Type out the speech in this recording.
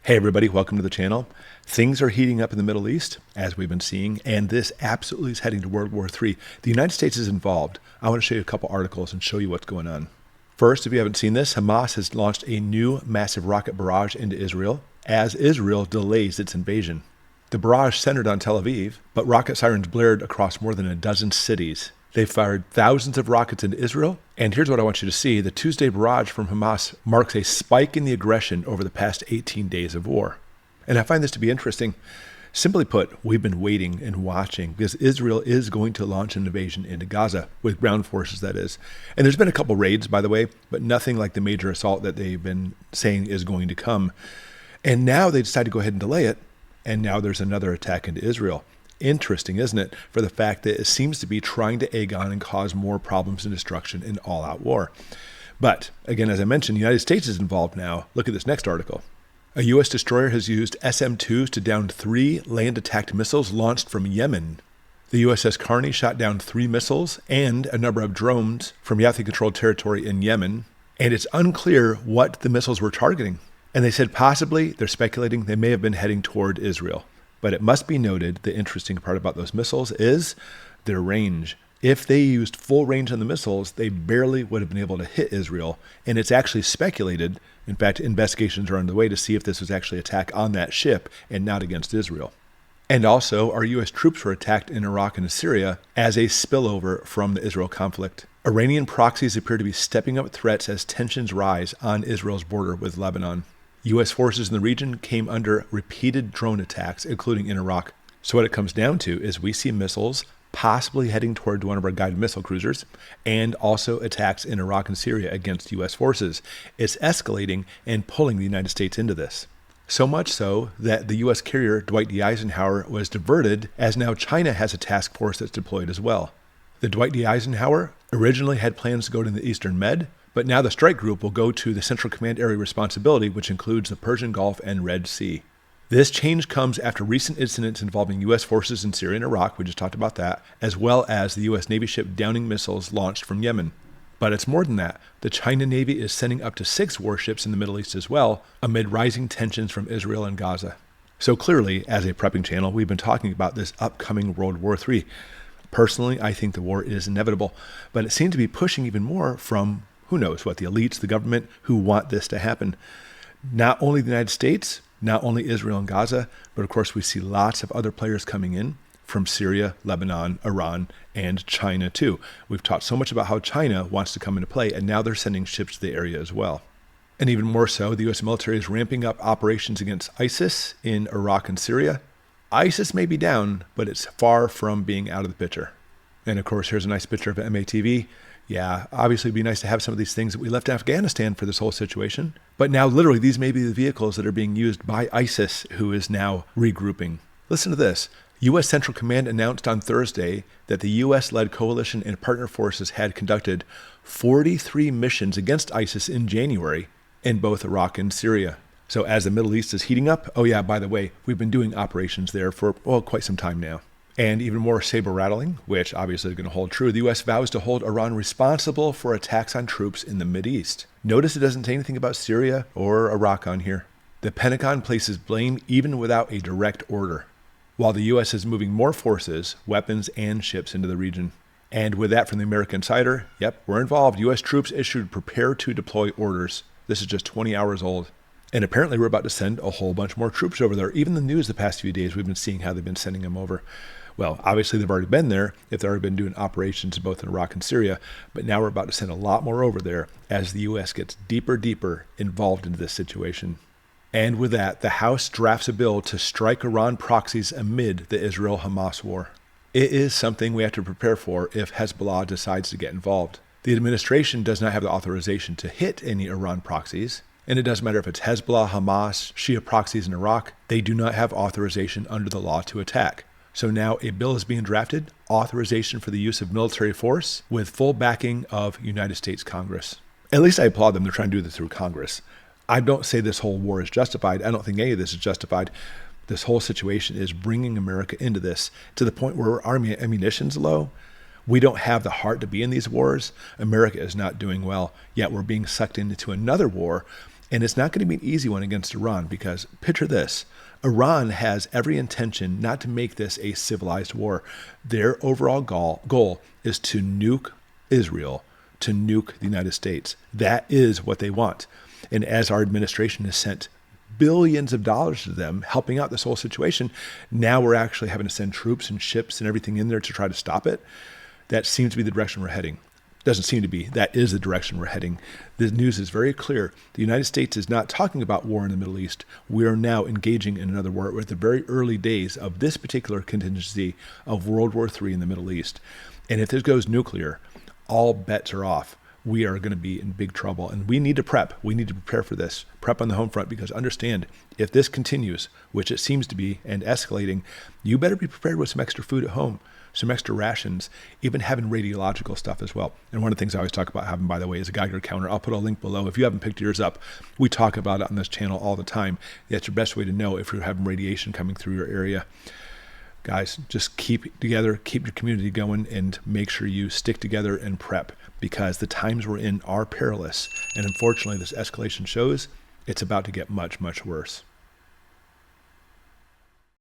Hey everybody, welcome to the channel. Things are heating up in the Middle East, as we've been seeing, and this absolutely is heading to World War III. The United States is involved. I want to show you a couple articles and show you what's going on. First, if you haven't seen this, Hamas has launched a new massive rocket barrage into Israel as Israel delays its invasion. The barrage centered on Tel Aviv, but rocket sirens blared across more than a dozen cities. They fired thousands of rockets into Israel, and here's what I want you to see. The Tuesday barrage from Hamas marks a spike in the aggression over the past 18 days of war. And I find this to be interesting. Simply put, we've been waiting and watching because Israel is going to launch an invasion into Gaza, with ground forces, that is. And there's been a couple raids, by the way, but nothing like the major assault that they've been saying is going to come. And now they decide to go ahead and delay it, and now there's another attack into Israel. Interesting, isn't it, for the fact that it seems to be trying to egg on and cause more problems and destruction in all-out war. But, again, as I mentioned, the United States is involved now. Look at this next article. A U.S. destroyer has used SM-2s to down 3 land-attacked missiles launched from Yemen. The USS Carney shot down 3 missiles and a number of drones from Houthi-controlled territory in Yemen, and it's unclear what the missiles were targeting. And they said possibly, they're speculating, they may have been heading toward Israel. But it must be noted, the interesting part about those missiles is their range. If they used full range on the missiles, they barely would have been able to hit Israel. And it's actually speculated, in fact, investigations are underway to see if this was actually an attack on that ship and not against Israel. And also, our U.S. troops were attacked in Iraq and Syria as a spillover from the Israel conflict. Iranian proxies appear to be stepping up threats as tensions rise on Israel's border with Lebanon. U.S. forces in the region came under repeated drone attacks, including in Iraq. So what it comes down to is we see missiles possibly heading toward one of our guided missile cruisers, and also attacks in Iraq and Syria against U.S. forces. It's escalating and pulling the United States into this. So much so that the U.S. carrier Dwight D. Eisenhower was diverted, as now China has a task force that's deployed as well. The Dwight D. Eisenhower originally had plans to go to the Eastern Med, but now the strike group will go to the Central Command Area Responsibility, which includes the Persian Gulf and Red Sea. This change comes after recent incidents involving U.S. forces in Syria and Iraq, we just talked about that, as well as the U.S. Navy ship downing missiles launched from Yemen. But it's more than that. The China Navy is sending up to 6 warships in the Middle East as well, amid rising tensions from Israel and Gaza. So clearly, as a prepping channel, we've been talking about this upcoming World War III. Personally, I think the war is inevitable, but it seems to be pushing even more from who knows what, the elites, the government, who want this to happen. Not only the United States, not only Israel and Gaza, but of course we see lots of other players coming in from Syria, Lebanon, Iran, and China too. We've talked so much about how China wants to come into play, and now they're sending ships to the area as well. And even more so, the U.S. military is ramping up operations against ISIS in Iraq and Syria. ISIS may be down, but it's far from being out of the picture. And of course, here's a nice picture of MATV. Yeah, obviously it'd be nice to have some of these things that we left in Afghanistan for this whole situation. But now literally these may be the vehicles that are being used by ISIS, who is now regrouping. Listen to this. U.S. Central Command announced on Thursday that the U.S.-led coalition and partner forces had conducted 43 missions against ISIS in January in both Iraq and Syria. So as the Middle East is heating up, oh yeah, by the way, we've been doing operations there for, quite some time now. And even more saber-rattling, which obviously is going to hold true, the U.S. vows to hold Iran responsible for attacks on troops in the Mideast. Notice it doesn't say anything about Syria or Iraq on here. The Pentagon places blame even without a direct order, while the U.S. is moving more forces, weapons, and ships into the region. And with that from the American Insider, yep, we're involved. U.S. troops issued prepare to deploy orders. This is just 20 hours old. And apparently we're about to send a whole bunch more troops over there. Even the news the past few days, we've been seeing how they've been sending them over. Well, obviously they've already been there if they've already been doing operations both in Iraq and Syria, but now we're about to send a lot more over there as the U.S. gets deeper involved into this situation. And with that, the House drafts a bill to strike Iran proxies amid the Israel-Hamas war. It is something we have to prepare for if Hezbollah decides to get involved. The administration does not have the authorization to hit any Iran proxies, and it doesn't matter if it's Hezbollah, Hamas, Shia proxies in Iraq, they do not have authorization under the law to attack. So now a bill is being drafted, authorization for the use of military force with full backing of United States Congress. At least I applaud them. They're trying to do this through Congress. I don't say this whole war is justified. I don't think any of this is justified. This whole situation is bringing America into this to the point where our ammunition's low. We don't have the heart to be in these wars. America is not doing well, yet we're being sucked into another war And it's not going to be an easy one against Iran because picture this. Iran has every intention not to make this a civilized war. Their overall goal is to nuke Israel, to nuke the United States. That is what they want. And as our administration has sent billions of dollars to them, helping out this whole situation, now we're actually having to send troops and ships and everything in there to try to stop it. That seems to be the direction we're heading. Doesn't seem to be. That is the direction we're heading. The news is very clear. The United States is not talking about war in the Middle East. We are now engaging in another war. We're at the very early days of this particular contingency of World War III in the Middle East. And if this goes nuclear, all bets are off. We are going to be in big trouble. And we need to prep. We need to prepare for this. Prep on the home front, because understand, if this continues, which it seems to be, and escalating, you better be prepared with some extra food at home, some extra rations, even having radiological stuff as well. And one of the things I always talk about having, by the way, is a Geiger counter. I'll put a link below. If you haven't picked yours up, we talk about it on this channel all the time. That's your best way to know if you're having radiation coming through your area. Guys, just keep together, keep your community going, and make sure you stick together and prep, because the times we're in are perilous. And unfortunately, this escalation shows it's about to get much, much worse.